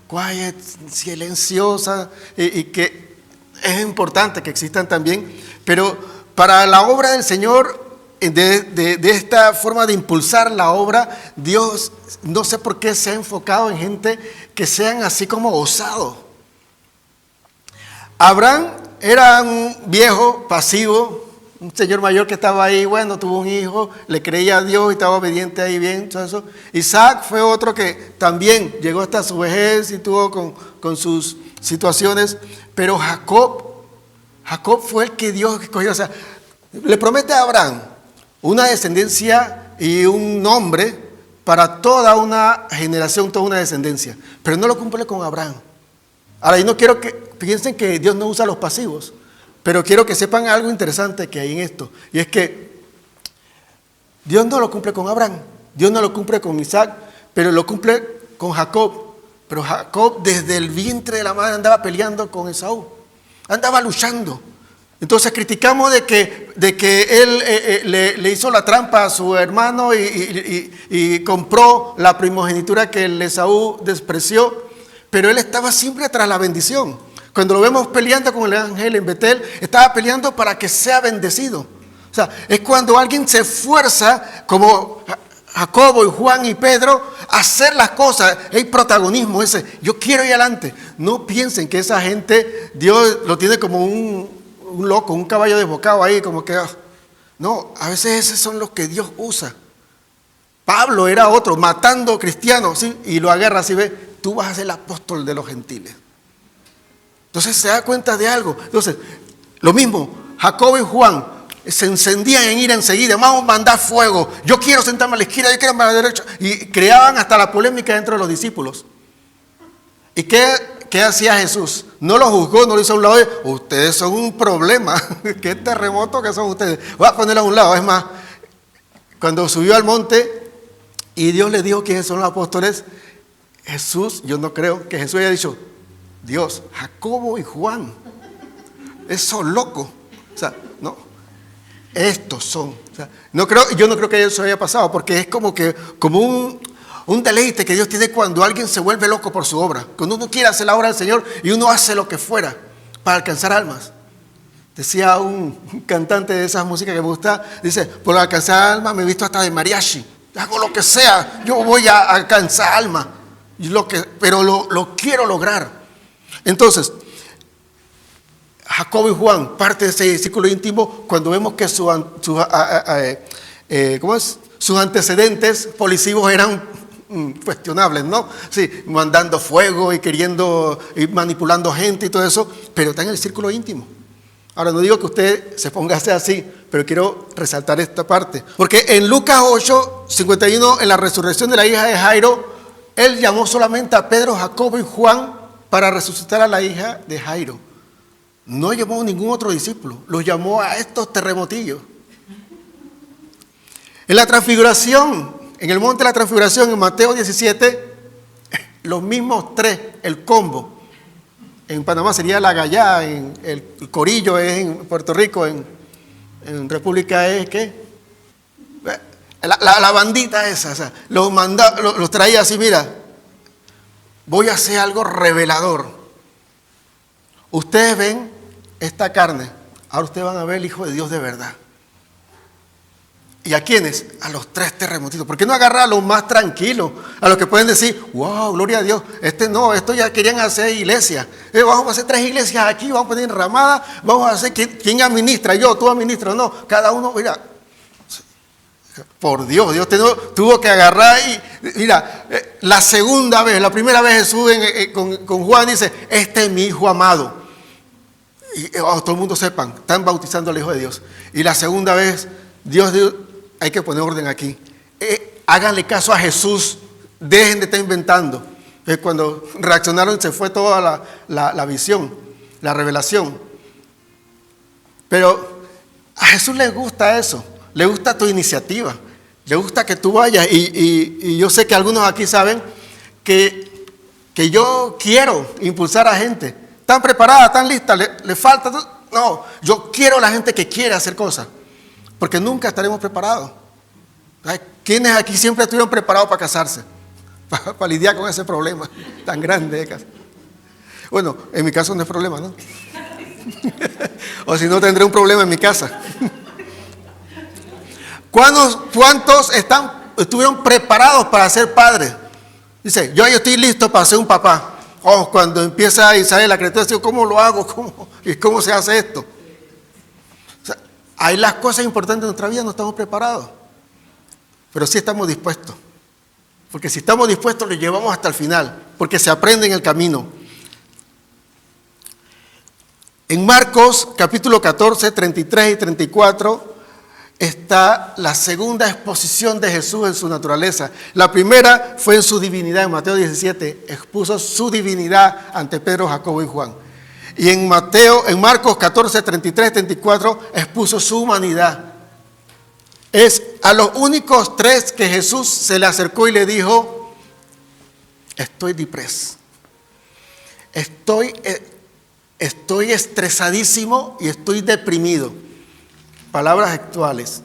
quiet, silenciosa, y que es importante que existan también. Pero para la obra del Señor, de esta forma de impulsar la obra, Dios no sé por qué se ha enfocado en gente que sean así como osados. Abraham era un viejo pasivo, un señor mayor que estaba ahí, bueno, tuvo un hijo, le creía a Dios y estaba obediente ahí bien, todo eso. Isaac fue otro que también llegó hasta su vejez y tuvo con sus situaciones, pero Jacob fue el que Dios escogió. O sea, le promete a Abraham una descendencia y un nombre para toda una generación, toda una descendencia, pero no lo cumple con Abraham. Ahora, yo no quiero que piensen que Dios no usa a los pasivos, pero quiero que sepan algo interesante que hay en esto, y es que Dios no lo cumple con Abraham, Dios no lo cumple con Isaac, pero lo cumple con Jacob. Pero Jacob desde el vientre de la madre andaba peleando con Esaú, andaba luchando. Entonces criticamos de que él le hizo la trampa a su hermano y compró la primogenitura que el Esaú despreció, pero él estaba siempre tras la bendición. Cuando lo vemos peleando con el ángel en Betel, estaba peleando para que sea bendecido. O sea, es cuando alguien se esfuerza, como Jacobo y Juan y Pedro, a hacer las cosas. Hay protagonismo ese, yo quiero ir adelante. No piensen que esa gente, Dios lo tiene como un loco, un caballo desbocado ahí, como que... No, a veces esos son los que Dios usa. Pablo era otro, matando cristianos, ¿sí? Y lo agarra así, ve, tú vas a ser el apóstol de los gentiles. Entonces se da cuenta de algo. Entonces, lo mismo, Jacobo y Juan, se encendían en ira enseguida. Vamos a mandar fuego. Yo quiero sentarme a la izquierda, yo quiero sentarme a la derecha. Y creaban hasta la polémica dentro de los discípulos. ¿Y qué hacía Jesús? No lo juzgó, no lo hizo a un lado. Ustedes son un problema. ¿Qué terremoto que son ustedes? Voy a ponerlo a un lado. Es más, cuando subió al monte y Dios le dijo quiénes son los apóstoles, Jesús, yo no creo que Jesús haya dicho, Dios, Jacobo y Juan, esos locos. O sea, no, estos son. O sea, yo no creo que eso haya pasado, porque es como un deleite que Dios tiene cuando alguien se vuelve loco por su obra. Cuando uno quiere hacer la obra del Señor y uno hace lo que fuera para alcanzar almas. Decía un cantante de esas músicas que me gusta, dice, por alcanzar almas me he visto hasta de mariachi. Hago lo que sea, yo voy a alcanzar almas. Pero lo quiero lograr. Entonces, Jacobo y Juan, parte de ese círculo íntimo, cuando vemos que sus antecedentes policivos eran cuestionables, ¿no? Sí, mandando fuego y queriendo y manipulando gente y todo eso, pero está en el círculo íntimo. Ahora, no digo que usted se ponga a hacer así, pero quiero resaltar esta parte. Porque en Lucas 8:51, en la resurrección de la hija de Jairo, él llamó solamente a Pedro, Jacobo y Juan para resucitar a la hija de Jairo. No llamó a ningún otro discípulo, los llamó a estos terremotillos. En la transfiguración, en el monte de la transfiguración, en Mateo 17, los mismos tres, el combo. En Panamá sería la gallá, en el corillo es en Puerto Rico, en República es ¿qué? La bandita esa, o sea, los traía así, mira, voy a hacer algo revelador. Ustedes ven esta carne, ahora ustedes van a ver el Hijo de Dios de verdad. ¿Y a quiénes? A los tres terremotitos. ¿Por qué no agarrar a los más tranquilos? A los que pueden decir, wow, gloria a Dios. Esto ya querían hacer iglesia. Vamos a hacer 3 iglesias aquí, vamos a poner ramadas, vamos a hacer, ¿quién administra? Yo, tú administras. No, cada uno, mira. Por Dios, Dios tuvo que agarrar y, mira, la primera vez Jesús con Juan dice, este es mi hijo amado. Y todo el mundo sepan, están bautizando al Hijo de Dios. Y la segunda vez, Dios hay que poner orden aquí. Háganle caso a Jesús, dejen de estar inventando. Cuando reaccionaron se fue toda la visión, la revelación. Pero a Jesús le gusta eso, le gusta tu iniciativa, le gusta que tú vayas. Y yo sé que algunos aquí saben que yo quiero impulsar a gente. ¿Están preparadas? ¿Están listas? ¿Le falta? No, yo quiero a la gente que quiere hacer cosas. Porque nunca estaremos preparados. ¿Quiénes aquí siempre estuvieron preparados para casarse? Para lidiar con ese problema tan grande de casa. Bueno, en mi caso no es problema, ¿no? O si no, tendré un problema en mi casa. ¿Cuántos estuvieron preparados para ser padres? Dice, yo estoy listo para ser un papá. Cuando empieza a salir la criatura, digo, ¿cómo lo hago? ¿Cómo se hace esto? Hay las cosas importantes de nuestra vida, no estamos preparados, pero sí estamos dispuestos, porque si estamos dispuestos lo llevamos hasta el final, porque se aprende en el camino. En Marcos capítulo 14, 33 y 34 está la segunda exposición de Jesús en su naturaleza. La primera fue en su divinidad, en Mateo 17, expuso su divinidad ante Pedro, Jacobo y Juan. Y en Marcos 14, 33, 34, expuso su humanidad. Es a los únicos 3 que Jesús se le acercó y le dijo, estoy deprés. Estoy estresadísimo y estoy deprimido. Palabras actuales.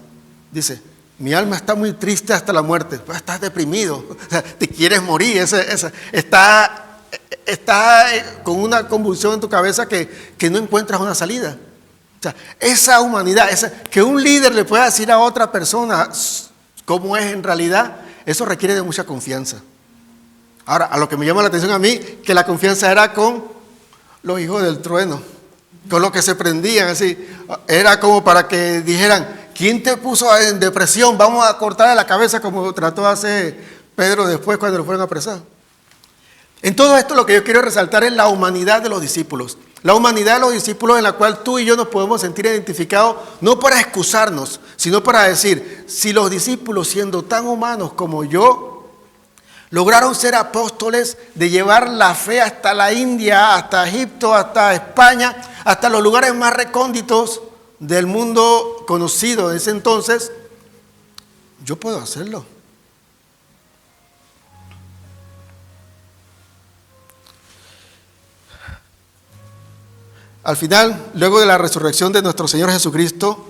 Dice, mi alma está muy triste hasta la muerte. Pues estás deprimido, o sea, te quieres morir. Está con una convulsión en tu cabeza que no encuentras una salida. O sea, esa humanidad, que un líder le pueda decir a otra persona cómo es en realidad, eso requiere de mucha confianza. Ahora, a lo que me llama la atención a mí, que la confianza era con los hijos del trueno, con los que se prendían así. Era como para que dijeran, ¿quién te puso en depresión? Vamos a cortarle la cabeza como trató de hacer Pedro después cuando lo fueron a apresar. En todo esto lo que yo quiero resaltar es la humanidad de los discípulos. La humanidad de los discípulos en la cual tú y yo nos podemos sentir identificados, no para excusarnos, sino para decir, si los discípulos siendo tan humanos como yo, lograron ser apóstoles de llevar la fe hasta la India, hasta Egipto, hasta España, hasta los lugares más recónditos del mundo conocido en ese entonces, yo puedo hacerlo. Al final, luego de la resurrección de nuestro Señor Jesucristo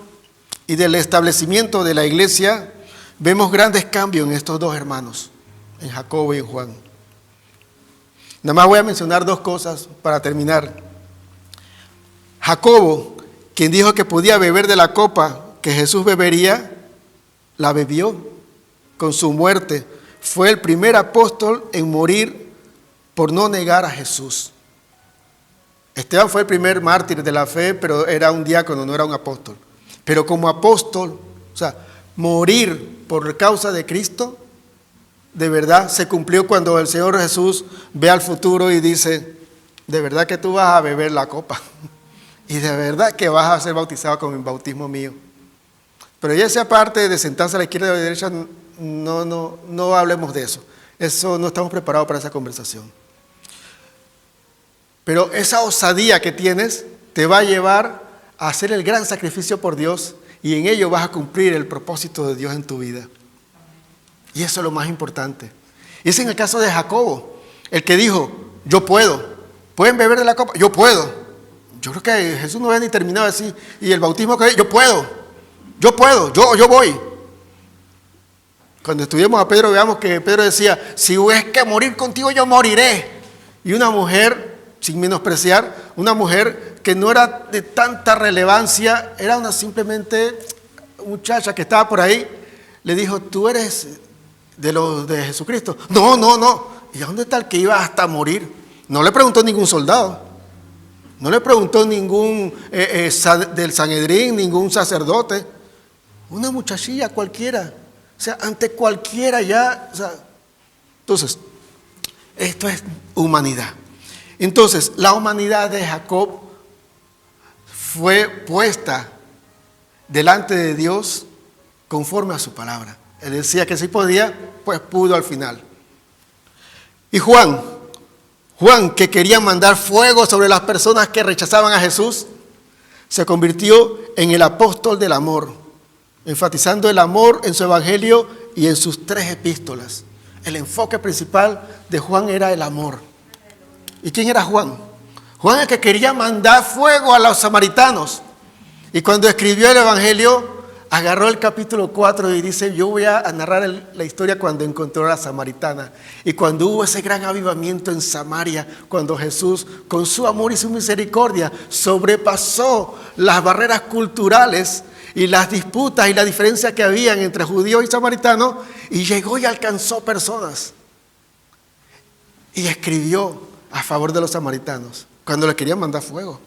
y del establecimiento de la iglesia, vemos grandes cambios en estos dos hermanos, en Jacobo y en Juan. Nada más voy a mencionar dos cosas para terminar. Jacobo, quien dijo que podía beber de la copa que Jesús bebería, la bebió con su muerte. Fue el primer apóstol en morir por no negar a Jesús. Esteban fue el primer mártir de la fe, pero era un diácono, no era un apóstol. Pero como apóstol, o sea, morir por causa de Cristo, de verdad se cumplió cuando el Señor Jesús ve al futuro y dice, de verdad que tú vas a beber la copa. Y de verdad que vas a ser bautizado con el bautismo mío. Pero ya esa parte de sentarse a la izquierda y a la derecha, no hablemos de eso. Eso no estamos preparados para esa conversación. Pero esa osadía que tienes te va a llevar a hacer el gran sacrificio por Dios y en ello vas a cumplir el propósito de Dios en tu vida. Y eso es lo más importante. Y es en el caso de Jacobo, el que dijo, yo puedo. ¿Pueden beber de la copa? Yo puedo. Yo creo que Jesús no había ni terminado así. Y el bautismo que yo puedo, yo voy. Cuando estudiamos a Pedro, veamos que Pedro decía, si es que morir contigo, yo moriré. Y una mujer, sin menospreciar, una mujer que no era de tanta relevancia, era una simplemente muchacha que estaba por ahí, le dijo, ¿tú eres de los de Jesucristo? No. ¿Y dónde está el que iba hasta morir? No le preguntó ningún soldado, no le preguntó ningún del Sanedrín, ningún sacerdote, una muchachilla cualquiera, o sea, ante cualquiera ya, o sea, entonces, esto es humanidad. Entonces, la humanidad de Jacob fue puesta delante de Dios conforme a su palabra. Él decía que si podía, pues pudo al final. Y Juan, que quería mandar fuego sobre las personas que rechazaban a Jesús, se convirtió en el apóstol del amor, enfatizando el amor en su evangelio y en sus 3 epístolas. El enfoque principal de Juan era el amor. ¿Y quién era Juan? Juan el que quería mandar fuego a los samaritanos. Y cuando escribió el evangelio, agarró el capítulo 4 y dice, yo voy a narrar la historia cuando encontró a la samaritana. Y cuando hubo ese gran avivamiento en Samaria, cuando Jesús, con su amor y su misericordia, sobrepasó las barreras culturales y las disputas y la diferencia que habían entre judíos y samaritanos, y llegó y alcanzó personas. Y escribió a favor de los samaritanos, cuando le querían mandar fuego.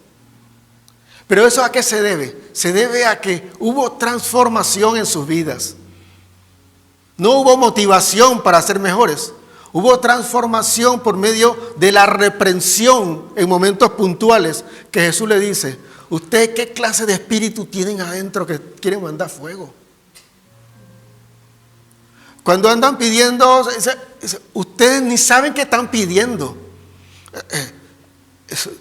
Pero ¿eso a qué se debe? Se debe a que hubo transformación en sus vidas. No hubo motivación para ser mejores. Hubo transformación por medio de la reprensión en momentos puntuales que Jesús le dice, ¿ustedes qué clase de espíritu tienen adentro que quieren mandar fuego? Cuando andan pidiendo, ustedes ni saben qué están pidiendo.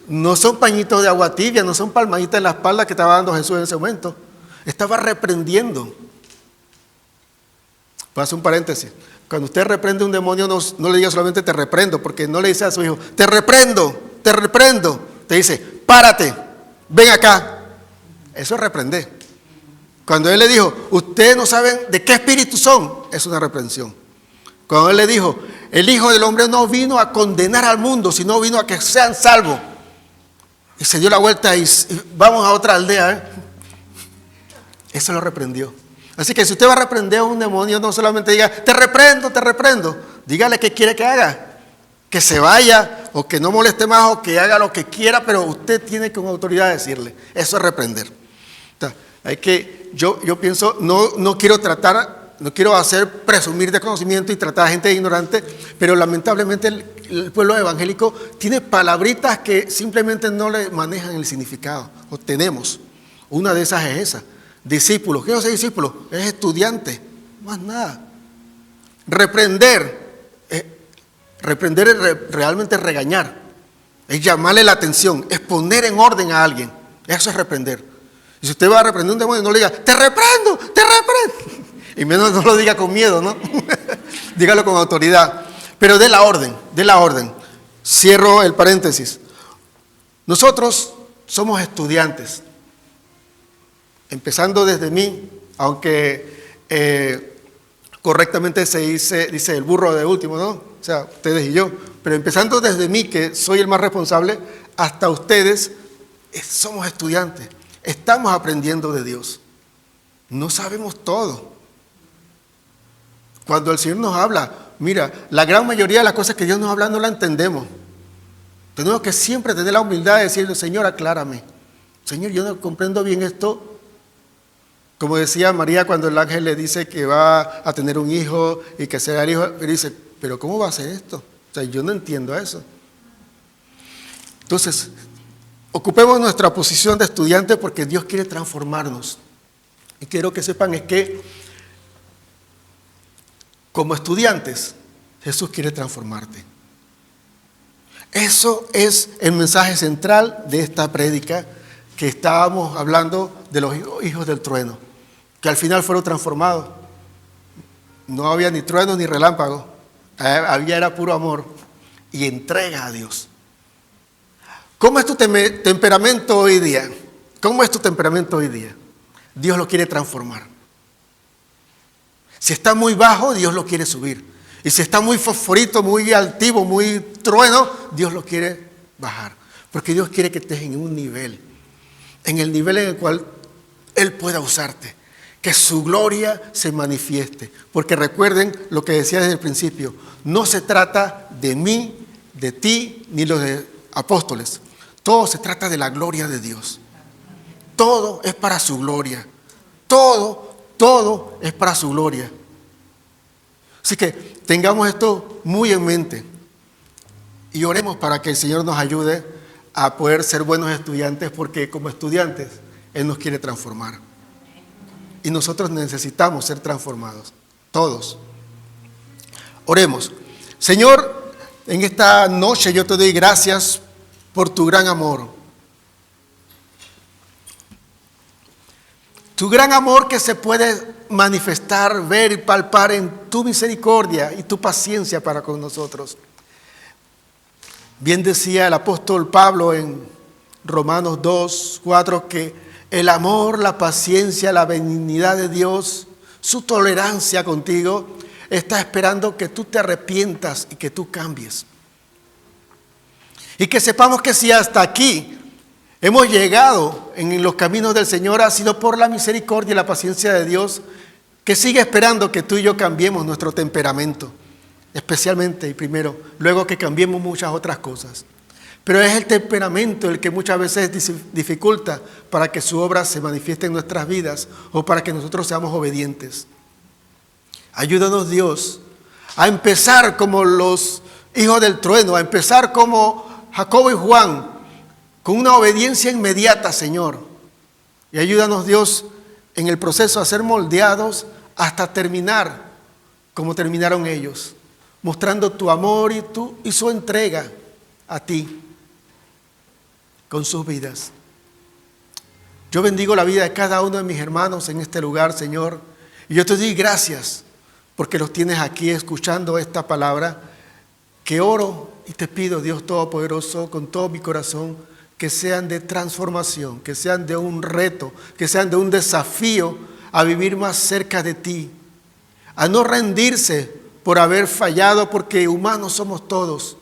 No son pañitos de agua tibia, no son palmaditas en la espalda que estaba dando Jesús en ese momento. Estaba reprendiendo. Voy a hacer un paréntesis. Cuando usted reprende a un demonio, no le diga solamente te reprendo, porque no le dice a su hijo, te reprendo. Te dice, párate, ven acá. Eso es reprender. Cuando él le dijo, ustedes no saben de qué espíritu son, es una reprensión. Cuando él le dijo, el Hijo del Hombre no vino a condenar al mundo, sino vino a que sean salvos. Y se dio la vuelta y vamos a otra aldea. Eso lo reprendió. Así que si usted va a reprender a un demonio, no solamente diga, te reprendo. Dígale qué quiere que haga. Que se vaya, o que no moleste más, o que haga lo que quiera, pero usted tiene con autoridad decirle. Eso es reprender. Yo pienso, no quiero tratar no quiero hacer presumir de conocimiento y tratar a gente de ignorante, pero lamentablemente el pueblo evangélico tiene palabritas que simplemente no le manejan el significado. O tenemos. Una de esas es esa. Discípulo. ¿Qué es discípulo? Es estudiante. Más nada. Reprender. Reprender es realmente regañar. Es llamarle la atención. Es poner en orden a alguien. Eso es reprender. Y si usted va a reprender un demonio, no le diga, te reprendo, te reprendo. Y menos no lo diga con miedo, ¿no? Dígalo con autoridad. Pero dé la orden, dé la orden. Cierro el paréntesis. Nosotros somos estudiantes. Empezando desde mí, aunque correctamente se dice el burro de último, ¿no? O sea, ustedes y yo. Pero empezando desde mí, que soy el más responsable, hasta ustedes, somos estudiantes. Estamos aprendiendo de Dios. No sabemos todo. Cuando el Señor nos habla, mira, la gran mayoría de las cosas que Dios nos habla no la entendemos. Tenemos que siempre tener la humildad de decirle, Señor, aclárame. Señor, yo no comprendo bien esto. Como decía María cuando el ángel le dice que va a tener un hijo y que será el hijo, pero dice, pero ¿cómo va a ser esto? O sea, yo no entiendo eso. Entonces, ocupemos nuestra posición de estudiante porque Dios quiere transformarnos. Y quiero que sepan es que como estudiantes, Jesús quiere transformarte. Eso es el mensaje central de esta prédica que estábamos hablando de los hijos del trueno, que al final fueron transformados. No había ni trueno ni relámpago, era puro amor y entrega a Dios. ¿Cómo es tu temperamento hoy día? ¿Cómo es tu temperamento hoy día? Dios lo quiere transformar. Si está muy bajo, Dios lo quiere subir. Y si está muy fosforito, muy altivo, muy trueno, Dios lo quiere bajar. Porque Dios quiere que estés en un nivel, en el nivel en el cual Él pueda usarte. Que su gloria se manifieste. Porque recuerden lo que decía desde el principio. No se trata de mí, de ti, ni los de apóstoles. Todo se trata de la gloria de Dios. Todo es para su gloria. Todo es para su gloria. Así que tengamos esto muy en mente y oremos para que el Señor nos ayude a poder ser buenos estudiantes, porque como estudiantes Él nos quiere transformar. Y nosotros necesitamos ser transformados, todos. Oremos. Señor, en esta noche yo te doy gracias por tu gran amor. Tu gran amor que se puede manifestar, ver y palpar en tu misericordia y tu paciencia para con nosotros. Bien decía el apóstol Pablo en Romanos 2:4 que el amor, la paciencia, la benignidad de Dios, su tolerancia contigo, está esperando que tú te arrepientas y que tú cambies. Y que sepamos que si hasta aquí hemos llegado en los caminos del Señor, ha sido por la misericordia y la paciencia de Dios, que sigue esperando que tú y yo cambiemos nuestro temperamento, especialmente y primero, luego que cambiemos muchas otras cosas. Pero es el temperamento el que muchas veces dificulta para que su obra se manifieste en nuestras vidas o para que nosotros seamos obedientes. Ayúdanos, Dios, a empezar como los hijos del trueno, a empezar como Jacobo y Juan, con una obediencia inmediata, Señor. Y ayúdanos, Dios, en el proceso a ser moldeados hasta terminar como terminaron ellos, mostrando tu amor y su entrega a ti con sus vidas. Yo bendigo la vida de cada uno de mis hermanos en este lugar, Señor, y yo te doy gracias porque los tienes aquí escuchando esta palabra, que oro y te pido, Dios Todopoderoso, con todo mi corazón, que sean de transformación, que sean de un reto, que sean de un desafío a vivir más cerca de ti, a no rendirse por haber fallado, porque humanos somos todos,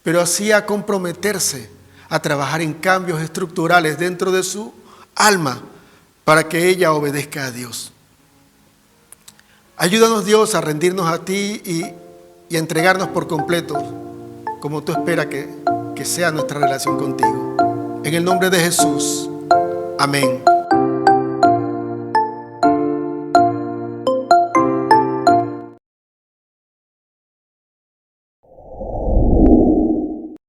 pero así a comprometerse a trabajar en cambios estructurales dentro de su alma para que ella obedezca a Dios. Ayúdanos, Dios, a rendirnos a ti y a entregarnos por completo, como tú esperas que sea nuestra relación contigo. En el nombre de Jesús. Amén.